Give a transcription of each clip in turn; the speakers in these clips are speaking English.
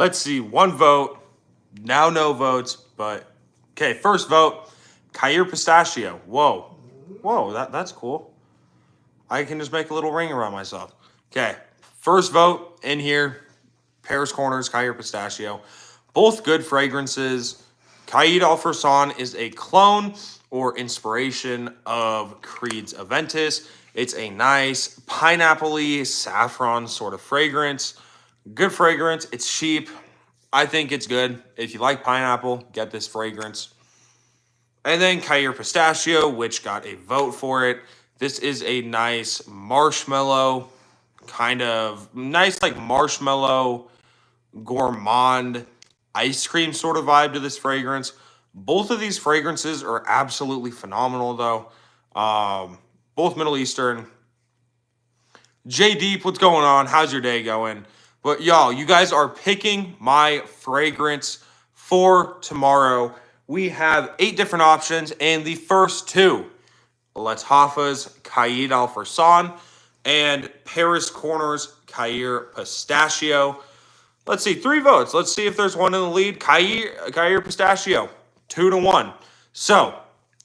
Let's see, 1 vote. Now no votes, but okay, first vote, Kyir Pistachio. Whoa. Whoa, that's cool. I can just make a little ring around myself. Okay, first vote in here, Paris Corners, Kyir Pistachio. Both good fragrances. Caid Alforsan is a clone or inspiration of Creed's Aventus. It's a nice pineapple-y saffron sort of fragrance. Good fragrance. It's cheap. I think it's good. If you like pineapple, get this fragrance. And then Kyir Pistachio, which got a vote for it. This is a nice marshmallow, kind of nice like marshmallow gourmand ice cream sort of vibe to this fragrance. Both of these fragrances are absolutely phenomenal though. Both Middle Eastern. J Deep, what's going on? How's your day going? But y'all, you guys are picking my fragrance for tomorrow. We have 8 different options, and the first 2, Let's Hoffa's Caid Alforsan and Paris Corners Kyir Pistachio. Let's see, 3 votes. Let's see if there's one in the lead. Kyir Pistachio, 2-1. So,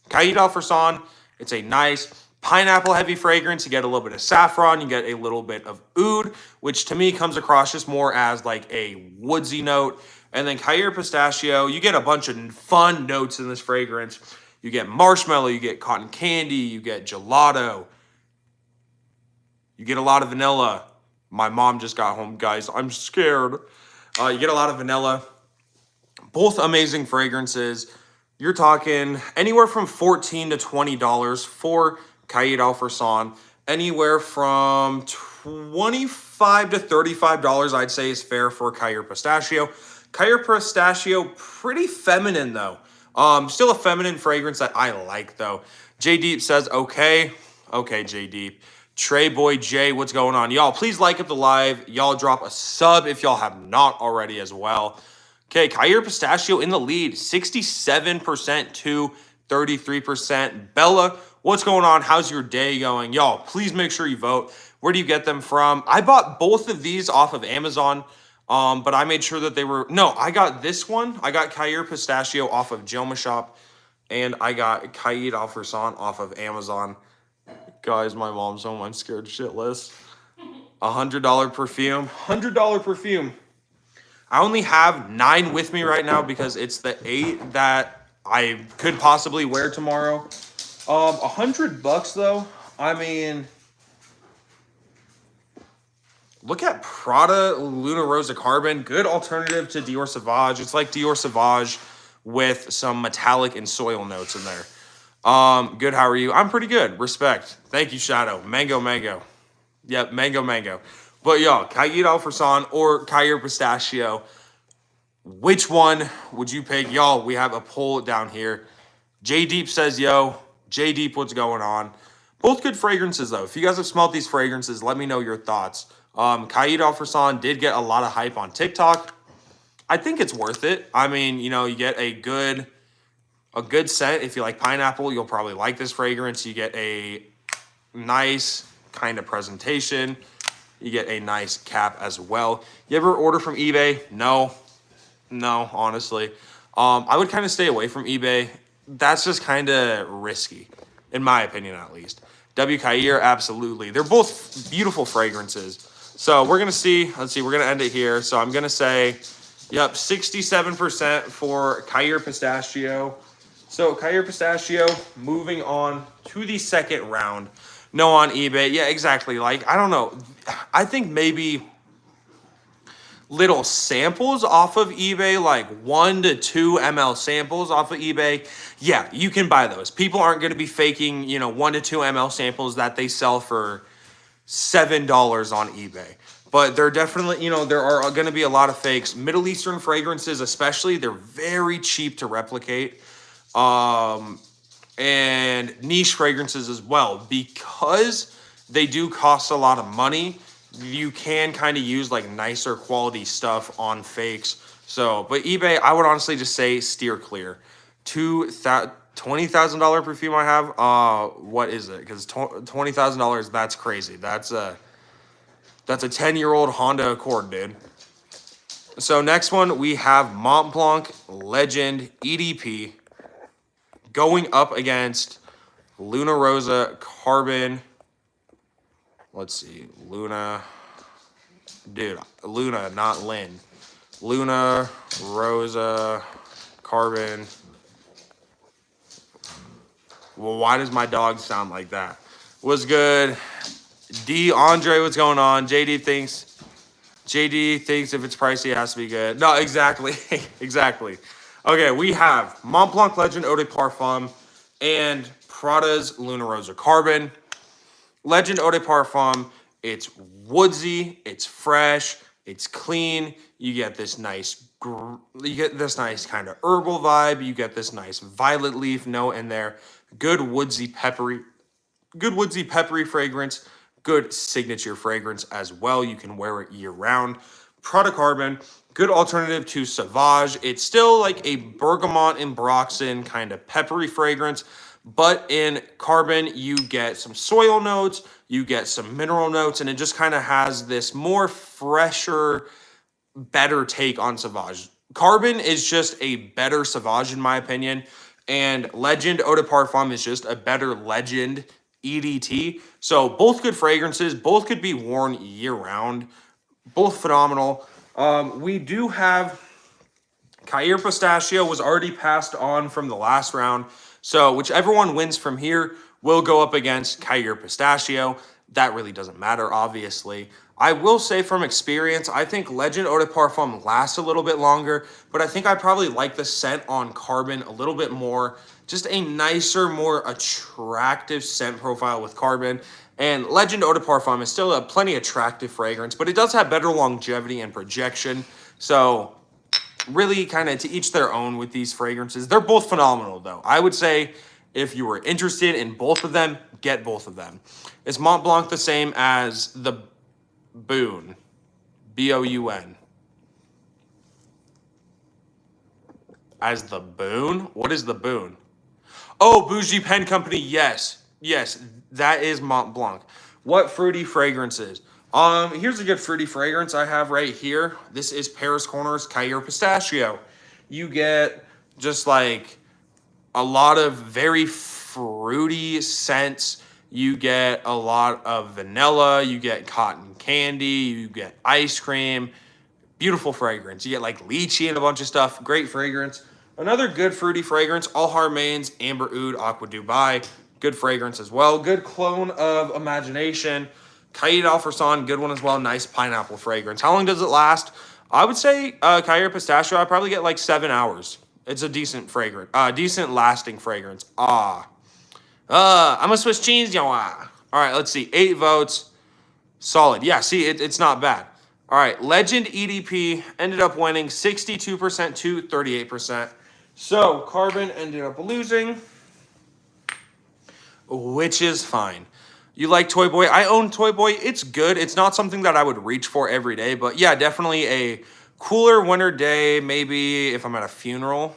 Caid Alforsan, it's a nice pineapple heavy fragrance. You get a little bit of saffron, you get a little bit of oud, which to me comes across just more as like a woodsy note. And then Kyir Pistachio, you get a bunch of fun notes in this fragrance. You get marshmallow, you get cotton candy, you get gelato. You get a lot of vanilla. My mom just got home, guys. I'm scared. You get a lot of vanilla. Both amazing fragrances. You're talking anywhere from $14 to $20 for Caid Alforsan. Anywhere from $25 to $35, I'd say, is fair for Kyir Pistachio. Kyir Pistachio, pretty feminine, though. Still a feminine fragrance that I like, though. J Deep says, okay. Okay, J Deep. Trey Boy J, what's going on? Y'all, please like up the live. Y'all drop a sub if y'all have not already as well. Okay, Kyir Pistachio in the lead, 67% to 33%. Bella, what's going on? How's your day going? Y'all, please make sure you vote. Where do you get them from? I bought both of these off of Amazon, but I made sure that they were... No, I got this one. I got Kyir Pistachio off of Joma Shop, and I got Caid Alforsan off of Amazon. Guys, my mom's home. I'm scared shitless. $100 perfume. $100 perfume. I only have 9 with me right now because it's the 8 that I could possibly wear tomorrow. $100 though. I mean, look at Prada Luna Rosa Carbon. Good alternative to Dior Sauvage. It's like Dior Sauvage with some metallic and soil notes in there. Good, how are you? I'm pretty good. Respect. Thank you, Shadow. Mango. Yep, mango. But y'all, Caid Alforsan or Kyir Pistachio, which one would you pick? Y'all, we have a poll down here. J Deep says, yo. J Deep, what's going on? Both good fragrances, though. If you guys have smelled these fragrances, let me know your thoughts. Caid Alforsan did get a lot of hype on TikTok. I think it's worth it. I mean, you know, you get a good scent. If you like pineapple, you'll probably like this fragrance. You get a nice kind of presentation. You get a nice cap as well. You ever order from eBay? No, honestly. I would kind of stay away from eBay. That's just kind of risky, in my opinion at least. W. Kyir, absolutely. They're both beautiful fragrances. So we're going to see. Let's see. We're going to end it here. So I'm going to say, yep, 67% for Kyir Pistachio. So Kyir Pistachio, moving on to the second round. No on eBay. Yeah, exactly. Like, I don't know. I think maybe little samples off of eBay, like 1 to 2 ml samples off of eBay. Yeah, you can buy those. People aren't going to be faking, 1 to 2 ml samples that they sell for $7 on eBay. But they're definitely, there are going to be a lot of fakes. Middle Eastern fragrances, especially, they're very cheap to replicate. And niche fragrances as well, because they do cost a lot of money. You can kind of use like nicer quality stuff on fakes. So, but eBay, I would honestly just say steer clear. $20,000 perfume I have. What is it? Because $20,000, that's crazy. That's a 10-year-old Honda Accord, dude. So next one, we have Mont Blanc Legend EDP going up against Luna Rosa Carbon. Let's see, Luna, dude, Luna, not Lynn. Luna Rosa Carbon. Well, why does my dog sound like that? What's good? D. Andre, what's going on? JD thinks if it's pricey, it has to be good. No, exactly. Exactly. Okay, we have Mont Blanc Legend Eau de Parfum and Prada's Luna Rosa Carbon. Legend Eau de Parfum, it's woodsy, it's fresh, it's clean. You get this nice kind of herbal vibe. You get this nice violet leaf note in there. Good woodsy peppery fragrance. Good signature fragrance as well. You can wear it year round. Prada Carbon, good alternative to Sauvage. It's still like a bergamot and Broxton kind of peppery fragrance, but in Carbon, you get some soil notes, you get some mineral notes, and it just kind of has this more fresher, better take on Sauvage. Carbon is just a better Sauvage in my opinion, and Legend Eau de Parfum is just a better Legend EDT. So both good fragrances, both could be worn year round, both phenomenal. We do have Cair Pistachio was already passed on from the last round. So whichever one wins from here will go up against Cair Pistachio. That really doesn't matter, obviously. I will say from experience, I think Legend Eau de Parfum lasts a little bit longer, but I think I probably like the scent on Carbon a little bit more. Just a nicer, more attractive scent profile with Carbon. And Legend Eau de Parfum is still a plenty attractive fragrance, but it does have better longevity and projection. So really kind of to each their own with these fragrances. They're both phenomenal though. I would say if you were interested in both of them, get both of them. Is Mont Blanc the same as the Boon? B-O-U-N. As the Boon? What is the Boon? Oh, Bougie Pen Company. Yes. Yes, that is Mont Blanc. What fruity fragrances? Here's a good fruity fragrance I have right here. This is Paris Corner's Cair Pistachio. You get just like a lot of very fruity scents. You get a lot of vanilla. You get cotton candy. You get ice cream. Beautiful fragrance. You get like lychee and a bunch of stuff. Great fragrance. Another good fruity fragrance, All Harmains, Amber Oud, Aqua Dubai. Good fragrance as well. Good clone of Imagination. Caid Alforsan, good one as well. Nice pineapple fragrance. How long does it last? I would say Cair Pistachio, I probably get like 7 hours. It's a decent fragrance. Decent lasting fragrance. I'm a Swiss cheese, yo. All right, let's see. 8 votes. Solid. Yeah, see, it's not bad. All right, Legend EDP ended up winning 62% to 38%. So Carbon ended up losing, which is fine. You like Toy Boy? I own Toy Boy. It's good. It's not something that I would reach for every day, but yeah, definitely a cooler winter day. Maybe if I'm at a funeral,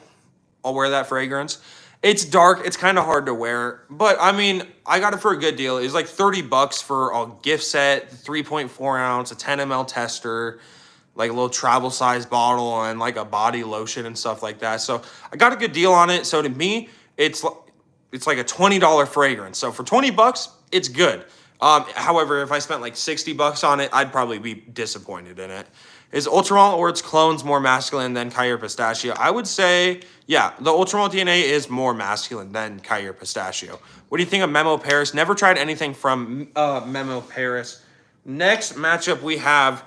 I'll wear that fragrance. It's dark. It's kind of hard to wear, but I mean, I got it for a good deal. It was like $30 for a gift set, 3.4 ounce, a 10 ml tester, like a little travel size bottle, and like a body lotion and stuff like that. So I got a good deal on it. So to me, it's like a $20 fragrance. So for $20, it's good. However, if I spent like $60 on it, I'd probably be disappointed in it. Is Ultramalt or its clones more masculine than Cair Pistachio? I would say, yeah, the Ultramalt DNA is more masculine than Cair Pistachio. What do you think of Memo Paris? Never tried anything from Memo Paris. Next matchup we have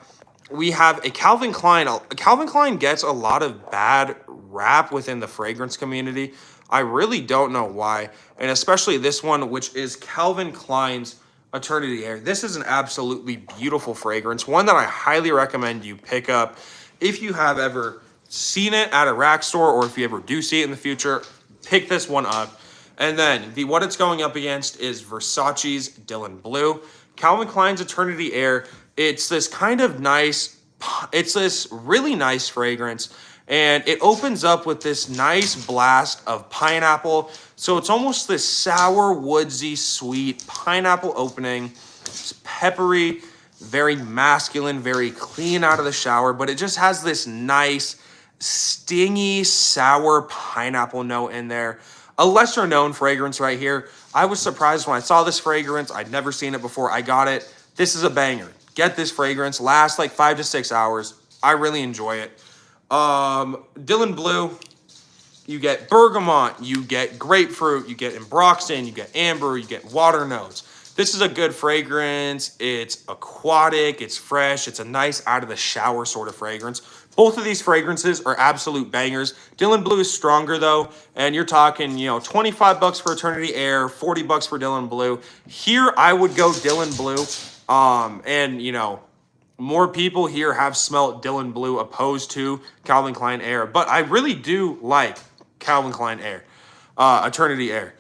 a Calvin Klein. Calvin Klein gets a lot of bad rap within the fragrance community. I really don't know why, and especially this one, which is Calvin Klein's Eternity Air. This is an absolutely beautiful fragrance, one that I highly recommend you pick up if you have ever seen it at a rack store, or if you ever do see it in the future, pick this one up. And then what it's going up against is Versace's Dylan Blue. Calvin Klein's Eternity Air, it's this kind of nice, it's this really nice fragrance, and it opens up with this nice blast of pineapple. So it's almost this sour, woodsy, sweet pineapple opening. It's peppery. very masculine, very clean out of the shower, but it just has this nice, stingy, sour pineapple note in there. A lesser known fragrance right here. I was surprised when I saw this fragrance. I'd never seen it before. I got it. This is a banger. Get this fragrance. Lasts like 5 to 6 hours. I really enjoy it. Dylan Blue, you get bergamot, you get grapefruit, you get ambroxan, you get amber, you get water notes. This is a good fragrance. It's aquatic, it's fresh, it's a nice out of the shower sort of fragrance. Both of these fragrances are absolute bangers. Dylan Blue is stronger though, and you're talking, you know, $25 for Eternity Air, $40 for Dylan Blue. Here I would go Dylan Blue. And you know, more people here have smelt Dylan Blue opposed to Calvin Klein Air, but I really do like Calvin Klein Air, Eternity Air.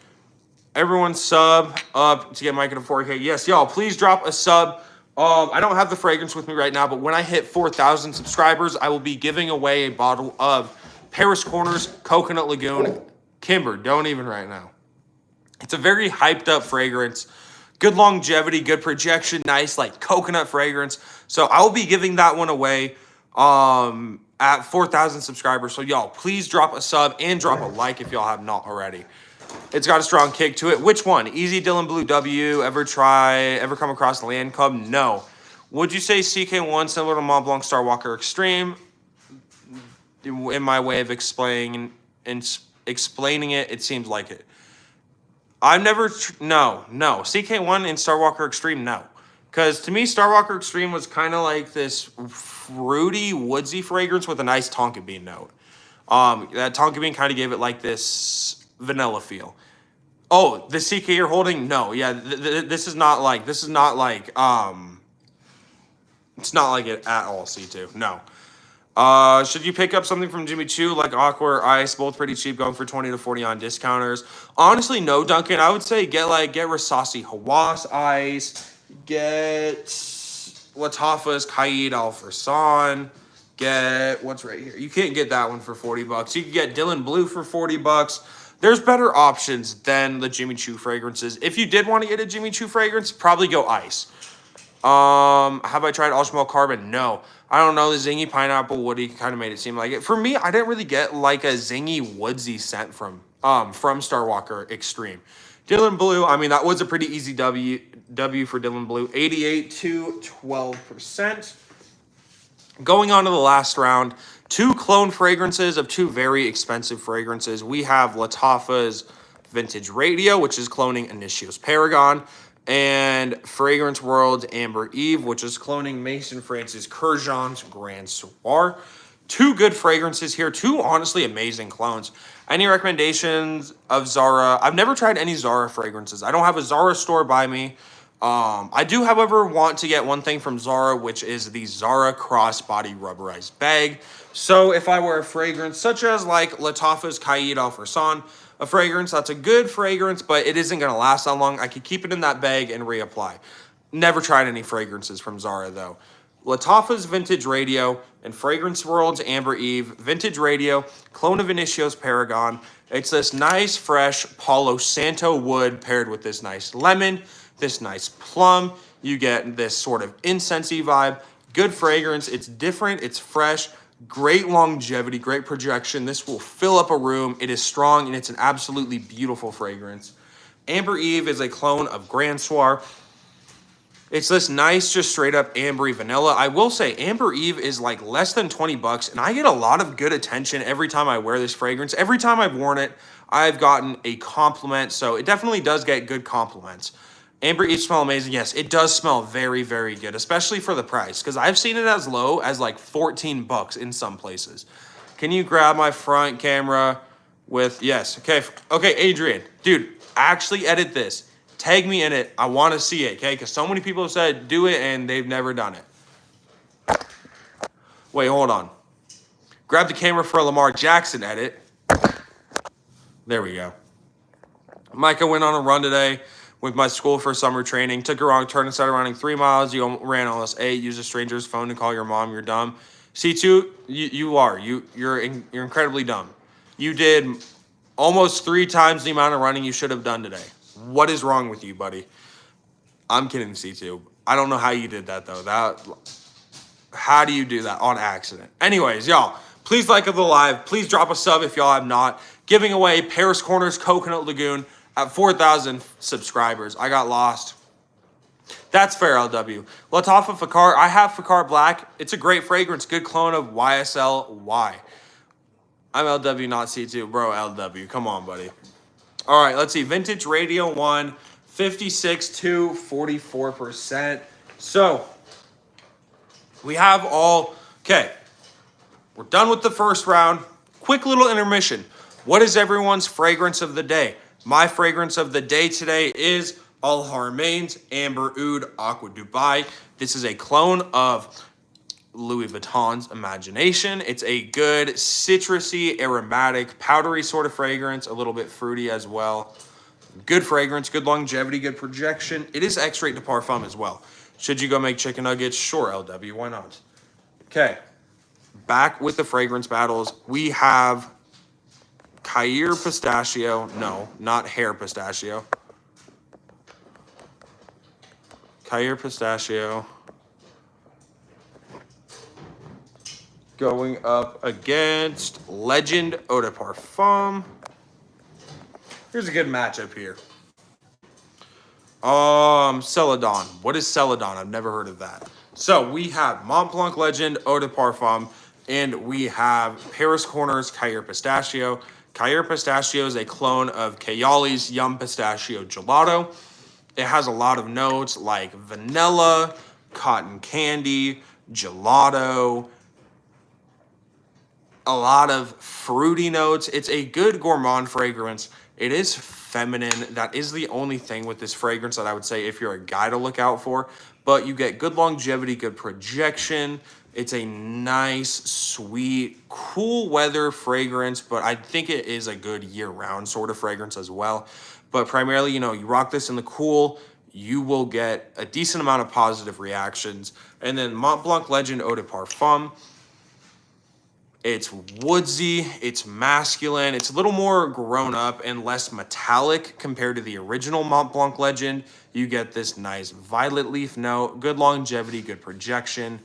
Everyone sub up to get Mykah to 4K. Yes, y'all, please drop a sub. I don't have the fragrance with me right now, but when I hit 4,000 subscribers, I will be giving away a bottle of Paris Corners Coconut Lagoon. Kimber, don't even right now. It's a very hyped up fragrance. Good longevity, good projection, nice like coconut fragrance. So I will be giving that one away at 4,000 subscribers. So y'all, please drop a sub and drop a like if y'all have not already. It's got a strong kick to it. Which one? Easy Dylan Blue W. Ever come across Land Cub? No. Would you say CK1 similar to Mont Blanc Star Walker Extreme? In my way of explaining it, it seems like it. I've never, no. CK1 and Star Walker Extreme, no. Because to me, Star Walker Extreme was kind of like this fruity, woodsy fragrance with a nice tonka bean note. That tonka bean kind of gave it like this vanilla feel. Oh, the CK you're holding? No, yeah, this is not like it's not like it at all, C2. No. Should you pick up something from Jimmy Choo like Aqua or Ice? Both pretty cheap, going for 20 to 40 on discounters. Honestly, no, Duncan. I would say get Rasasi Hawass Ice, get Lattafa's Kaid Al Farsan, get what's right here. You can't get that one for $40. You can get Dylan Blue for $40. There's better options than the Jimmy Choo fragrances. If you did want to get a Jimmy Choo fragrance, probably go Ice. Have I tried All Smell Carbon? No. I don't know. The zingy pineapple woody kind of made it seem like it. For me, I didn't really get like a zingy woodsy scent from Star Walker Extreme. Dylan Blue, I mean, that was a pretty easy W for Dylan Blue. 88 to 12%. Going on to the last round, 2 clone fragrances of 2 very expensive fragrances. We have Lattafa's Vintage Radio, which is cloning Initio's Paragon, and Fragrance World's Amber Eve, which is cloning Maison France's Kurjan's Grand Soir. 2 good fragrances here, 2 honestly amazing clones. Any recommendations of Zara? I've never tried any Zara fragrances. I don't have a Zara store by me. I do, however, want to get one thing from Zara, which is the Zara Crossbody Rubberized Bag. So if I wear a fragrance such as like Lattafa's Kaid Al Farsan, a fragrance that's a good fragrance, but it isn't going to last that long, I could keep it in that bag and reapply. Never tried any fragrances from Zara, though. Lattafa's Vintage Radio and Fragrance World's Amber Eve. Vintage Radio, clone of Initio's Paragon. It's this nice, fresh Palo Santo wood paired with this nice lemon, this nice plum. You get this sort of incensey vibe. Good fragrance. It's different. It's fresh. Great longevity. Great projection. This will fill up a room. It is strong, and it's an absolutely beautiful fragrance. Amber Eve is a clone of Grand Soir. It's this nice, just straight up ambery vanilla. I will say Amber Eve is like less than $20, and I get a lot of good attention every time I wear this fragrance. Every time I've worn it, I've gotten a compliment, so it definitely does get good compliments. Amber Eve smell amazing. Yes, it does smell very, very good, especially for the price, because I've seen it as low as like $14 in some places. Can you grab my front camera with, yes, okay, Adrian, dude, actually edit this. Tag me in it. I want to see it, okay? Because so many people have said do it, and they've never done it. Wait, hold on. Grab the camera for a Lamar Jackson edit. There we go. Mykah went on a run today with my school for summer training. Took a wrong turn and started running 3 miles. You ran almost 8. Use a stranger's phone to call your mom. You're dumb. C2, you're incredibly dumb. You did almost 3 times the amount of running you should have done today. What is wrong with you, buddy? I'm kidding, C2. I don't know how you did that, though. How do you do that on accident? Anyways, y'all, please like the live. Please drop a sub if y'all have not. Giving away Paris Corners Coconut Lagoon at 4,000 subscribers. I got lost. That's fair, LW. Lattafa Fakar. I have Fakar Black. It's a great fragrance. Good clone of YSL-Y. I'm LW, not C2. Bro, LW. Come on, buddy. All right, let's see. Vintage Radio 1, 56 to 44%. So, we have all... Okay, we're done with the first round. Quick little intermission. What is everyone's fragrance of the day? My fragrance of the day today is Al Haramain's Amber Oud Aqua Dubai. This is a clone of Louis Vuitton's Imagination. It's a good citrusy, aromatic, powdery sort of fragrance, a little bit fruity as well. Good fragrance, good longevity, good projection. It is X-Rate de Parfum as well. Should you go make chicken nuggets? Sure, LW, why not? Okay, back with the fragrance battles. We have Cair Pistachio. No, not Hair Pistachio. Cair Pistachio going up against Legend Eau de Parfum. Here's a good matchup here. Celadon. What is Celadon? I've never heard of that. So we have Mont Blanc Legend Eau de Parfum, and we have Paris Corners Cair Pistachio. Cair Pistachio is a clone of Kayali's Yum Pistachio Gelato. It has a lot of notes like vanilla, cotton candy, gelato, a lot of fruity notes. It's a good gourmand fragrance. It is feminine. That is the only thing with this fragrance that I would say if you're a guy to look out for. But you get good longevity, good projection. It's a nice, sweet, cool weather fragrance, but I think it is a good year-round sort of fragrance as well. But primarily, you know, you rock this in the cool, you will get a decent amount of positive reactions. And then Mont Blanc Legend Eau de Parfum. It's woodsy, it's masculine, it's a little more grown up and less metallic compared to the original Mont Blanc Legend. You get this nice violet leaf note, good longevity, good projection.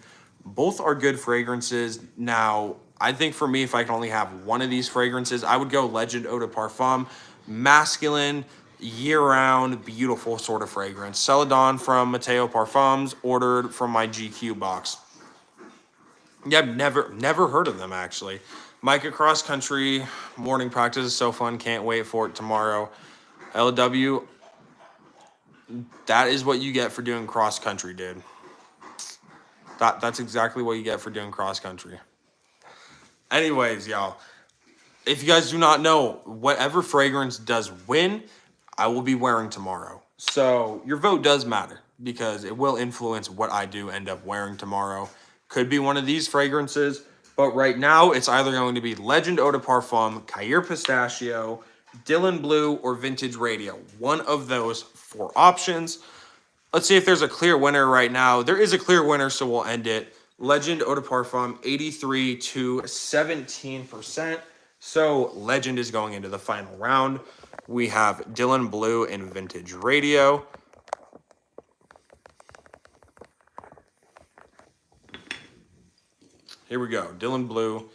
Both are good fragrances. Now, I think for me, if I can only have one of these fragrances, I would go Legend Eau de Parfum. Masculine, year-round, beautiful sort of fragrance. Celadon from Mateo Parfums, ordered from my GQ box. Yeah, I've never heard of them, actually. Mykah Cross Country morning practice is so fun. Can't wait for it tomorrow. LW, that is what you get for doing cross country, dude. That's exactly what you get for doing cross country. Anyways, y'all, if you guys do not know, whatever fragrance does win, I will be wearing tomorrow. So your vote does matter because it will influence what I do end up wearing tomorrow. Could be one of these fragrances, but right now it's either going to be Legend Eau de Parfum, Cair Pistachio, Dylan Blue, or Vintage Radio. One of those four options. Let's see if there's a clear winner right now. There is a clear winner, so we'll end it. Legend Eau de Parfum, 83 to 17%. So Legend is going into the final round. We have Dylan Blue and Vintage Radio. Here we go. Dylan Blue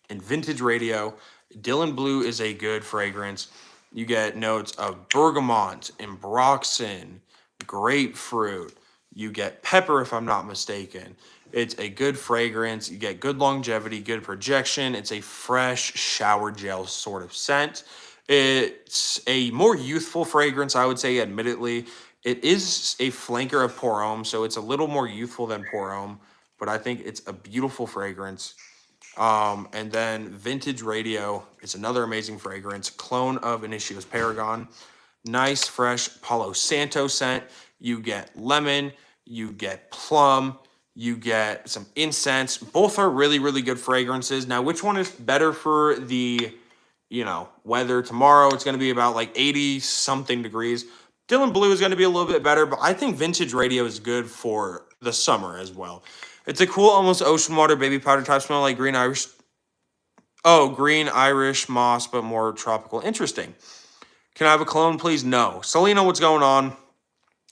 and Vintage Radio. Dylan Blue is a good fragrance. You get notes of bergamot, ambroxan, grapefruit. You get pepper, if I'm not mistaken. It's a good fragrance. You get good longevity, good projection. It's a fresh shower gel sort of scent. It's a more youthful fragrance, I would say, admittedly. It is a flanker of Pour Homme, so it's a little more youthful than Pour Homme, but I think it's a beautiful fragrance. And then Vintage Radio, it's another amazing fragrance. Clone of Initio's Paragon. Nice, fresh Palo Santo scent. You get lemon, you get plum, you get some incense. Both are really, really good fragrances. Now, which one is better for the, weather tomorrow? It's going to be about like 80-something degrees. Dylan Blue is going to be a little bit better, but I think Vintage Radio is good for the summer as well. It's a cool, almost ocean water baby powder type smell, like green Irish. Oh, green Irish moss, but more tropical. Interesting. Can I have a clone, please? No. Selena, what's going on?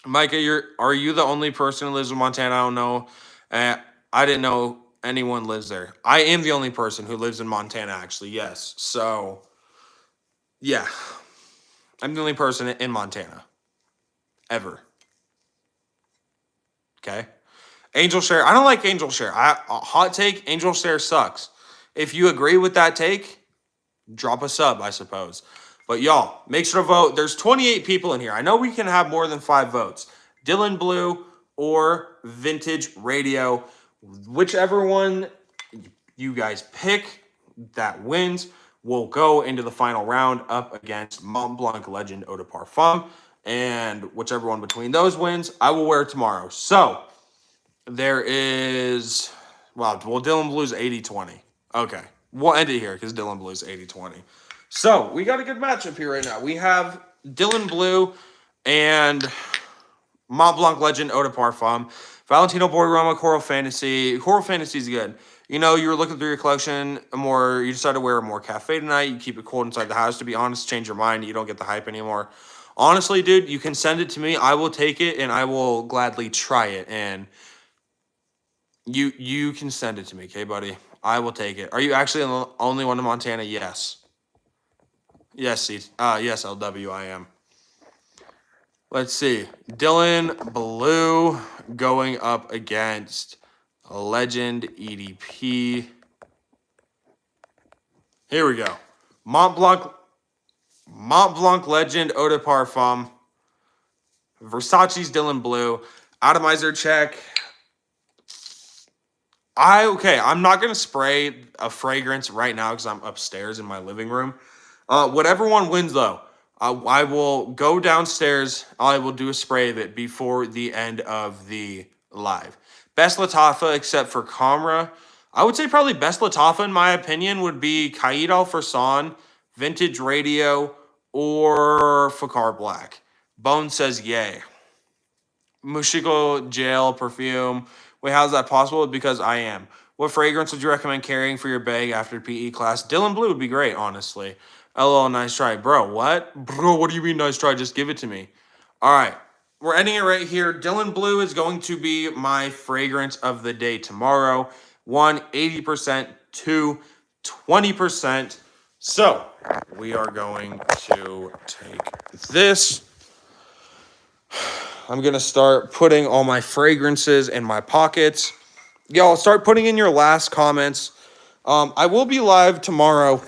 Mykah, are you the only person who lives in Montana? I don't know. I didn't know anyone lives there. I am the only person who lives in Montana, actually. Yes. So yeah, I'm the only person in Montana ever. Okay. Angel Share. I don't like Angel Share. Hot take. Angel Share sucks. If you agree with that take, drop a sub, I suppose. But y'all, make sure to vote. There's 28 people in here. I know we can have more than 5 votes. Dylan Blue or Vintage Radio, whichever one you guys pick that wins will go into the final round up against Mont Blanc Legend Eau de Parfum. And whichever one between those wins, I will wear tomorrow. So there is, well, Dylan Blue's 80-20. Okay. We'll end it here because Dylan Blue's 80-20. So we got a good matchup here right now. We have Dylan Blue and Mont Blanc Legend Eau de Parfum. Valentino Borroma Coral Fantasy. Coral Fantasy is good. You know, you were looking through your collection more, you decided to wear more cafe tonight. You keep it cold inside the house. To be honest, change your mind. You don't get the hype anymore. Honestly, dude, you can send it to me. I will take it and I will gladly try it. And you can send it to me, okay, buddy? I will take it. Are you actually the only one in Montana? Yes. Yes, yes, LW, I am. Let's see. Dylan Blue going up against Legend EDP. Here we go. Mont Blanc Legend Eau de Parfum. Versace's Dylan Blue. Atomizer check. I'm not gonna spray a fragrance right now because I'm upstairs in my living room. Whatever one wins though, I will go downstairs. I will do a spray of it before the end of the live. Best Lattafa except for Camera. I would say probably best Lattafa in my opinion would be Caid Al Farsan, Vintage Radio, or Fakar Black. Bone says yay. Mushiko Jail perfume. Wait, how's that possible? Because I am. What fragrance would you recommend carrying for your bag after PE class? Dylan Blue would be great, honestly. LOL, nice try. Bro, what? Bro, what do you mean nice try? Just give it to me. All right. We're ending it right here. Dylan Blue is going to be my fragrance of the day tomorrow. 80%, 20%. So, we are going to take this. I'm going to start putting all my fragrances in my pockets. Y'all, start putting in your last comments. I will be live tomorrow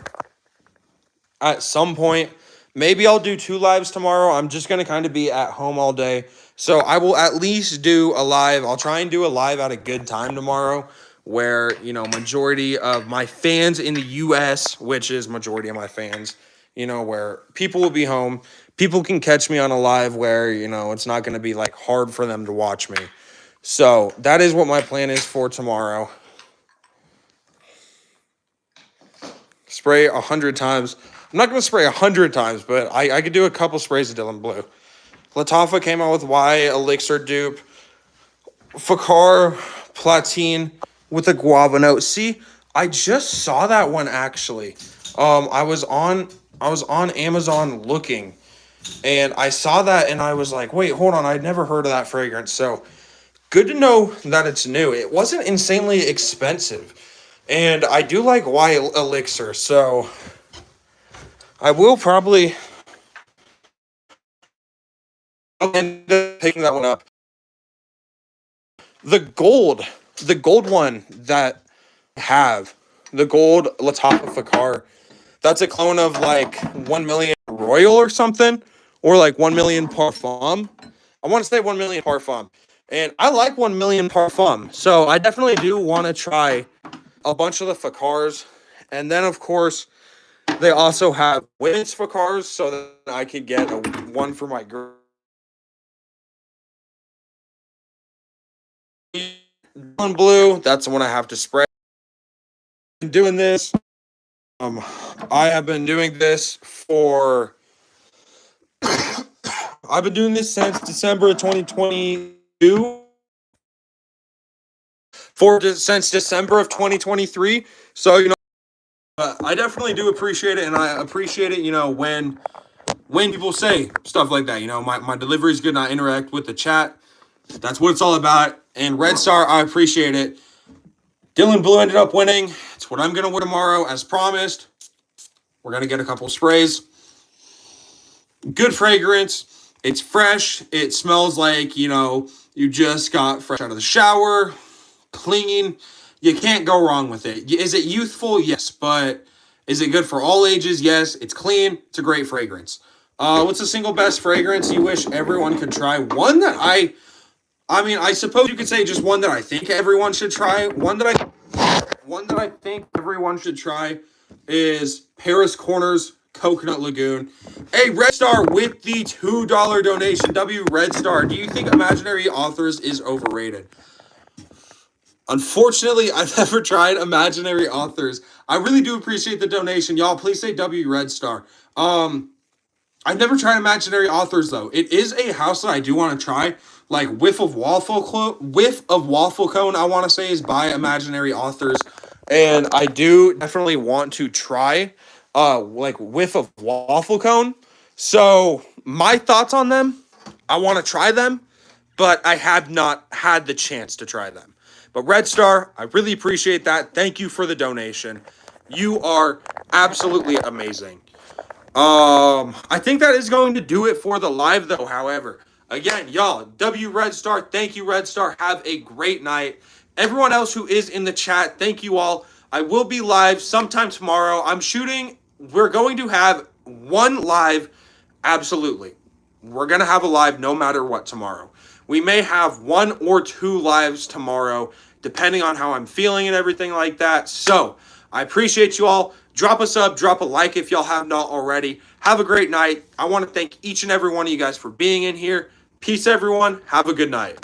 at some point. Maybe I'll do 2 lives tomorrow. I'm just going to kind of be at home all day. So I will at least do a live. I'll try and do a live at a good time tomorrow where, majority of my fans in the U.S., which is majority of my fans, where people will be home. People can catch me on a live where, it's not going to be like hard for them to watch me. So that is what my plan is for tomorrow. Spray 100 times. I'm not going to spray 100 times, but I could do a couple sprays of Dylan Blue. Lattafa came out with Y Elixir dupe. Fakar Platine with a guava note. See, I just saw that one actually. I was on Amazon looking, and I saw that, and I was like, wait, hold on, I'd never heard of that fragrance. So good to know that it's new. It wasn't insanely expensive, and I do like Y Elixir, so I will probably end up picking that one up. The gold one that I have, the gold Lattafa Fakar, that's a clone of like 1 million Royal or something, or like 1 million Parfum. I want to say 1 million Parfum. And I like 1 million Parfum. So I definitely do want to try a bunch of the Fakars. And then, of course, they also have women's Fakars so that I could get one for my girl. Blue, that's the one I have to spray. Been doing this. I have been doing this for. I've been doing this since December of 2022. Since December of 2023. So I definitely do appreciate it, and I appreciate it. When when people say stuff like that. You know, my delivery is good and I interact with the chat. That's what it's all about. And Red Star, I appreciate it. Dylan Blue ended up winning. It's what I'm going to win tomorrow, as promised. We're going to get a couple sprays. Good fragrance. It's fresh. It smells like, you know, you just got fresh out of the shower. Clinging. You can't go wrong with it. Is it youthful? Yes. But is it good for all ages? Yes. It's clean. It's a great fragrance. What's the single best fragrance you wish everyone could try? One that I mean, I suppose you could say just one that I think everyone should try. One that I think everyone should try is Paris Corners Coconut Lagoon. Hey, Red Star with the $2 donation. W Red Star, do you think Imaginary Authors is overrated? Unfortunately, I've never tried Imaginary Authors. I really do appreciate the donation. Y'all, please say W Red Star. I've never tried Imaginary Authors, though. It is a house that I do want to try. Like Whiff of Waffle Cone, I want to say, is by Imaginary Authors. And I do definitely want to try like Whiff of Waffle Cone. So my thoughts on them, I want to try them, but I have not had the chance to try them. But Red Star, I really appreciate that. Thank you for the donation. You are absolutely amazing. I think that is going to do it for the live, though. However, again, y'all, W Red Star, thank you, Red Star. Have a great night. Everyone else who is in the chat, thank you all. I will be live sometime tomorrow. We're going to have one live, absolutely. We're going to have a live no matter what tomorrow. We may have 1 or 2 lives tomorrow, depending on how I'm feeling and everything like that. So, I appreciate you all. Drop a sub, drop a like if y'all have not already. Have a great night. I want to thank each and every one of you guys for being in here. Peace, everyone. Have a good night.